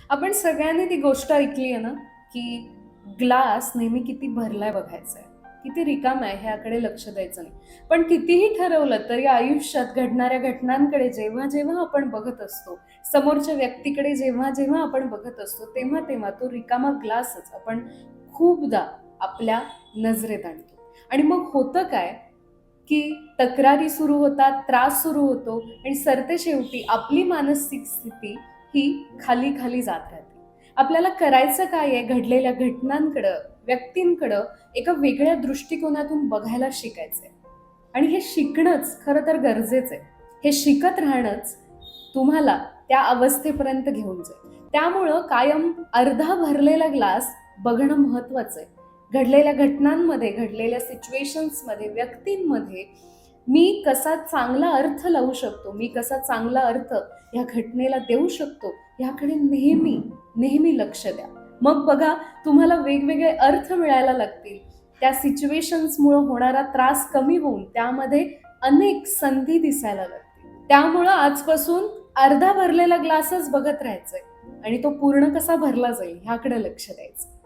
आपण सगळ्यांनी ती गोष्ट ऐकली आहे ना, की ग्लास नेहमी किती भरलाय बघायचा आहे, किती रिकामा आहे ह्याकडे लक्ष द्यायचं नाही. पण कितीही ठरवलं तरी आयुष्यात घडणाऱ्या घटनांकडे जेव्हा जेव्हा आपण बघत असतो, समोरच्या व्यक्तीकडे जेव्हा जेव्हा आपण बघत असतो, तेव्हा तेव्हा तो रिकामा ग्लासच आपण खूपदा आपल्या नजरेत आणतो. आणि मग होतं काय, की तक्रारी सुरू होतात, त्रास सुरू होतो आणि सरते शेवटी आपली मानसिक स्थिती ही खाली खाली जात राहते. आपल्याला करायचं काय आहे, घडलेल्या घटनांकडं, व्यक्तींकडं एका वेगळ्या दृष्टिकोनातून बघायला शिकायचंय. आणि हे शिकणंच खरं तर गरजेचं आहे. हे शिकत राहणंच तुम्हाला त्या अवस्थेपर्यंत घेऊन जाईल. त्यामुळं कायम अर्धा भरलेला ग्लास बघणं महत्वाचं आहे. घडलेल्या घटनांमध्ये, घडलेल्या सिच्युएशन्समध्ये, व्यक्तींमध्ये मी कसा चांगला अर्थ लावू शकतो, मी कसा चांगला अर्थ ह्या घटनेला देऊ शकतो, ह्याकडे नेहमी नेहमी लक्ष द्या. मग बघा, तुम्हाला वेगवेगळे अर्थ मिळायला लागतील. त्या सिच्युएशन्समुळे होणारा त्रास कमी होऊन त्यामध्ये अनेक संधी दिसायला लागतील. त्यामुळं आजपासून अर्धा भरलेला ग्लासच बघत राहायचंय आणि तो पूर्ण कसा भरला जाईल ह्याकडे लक्ष द्यायचं.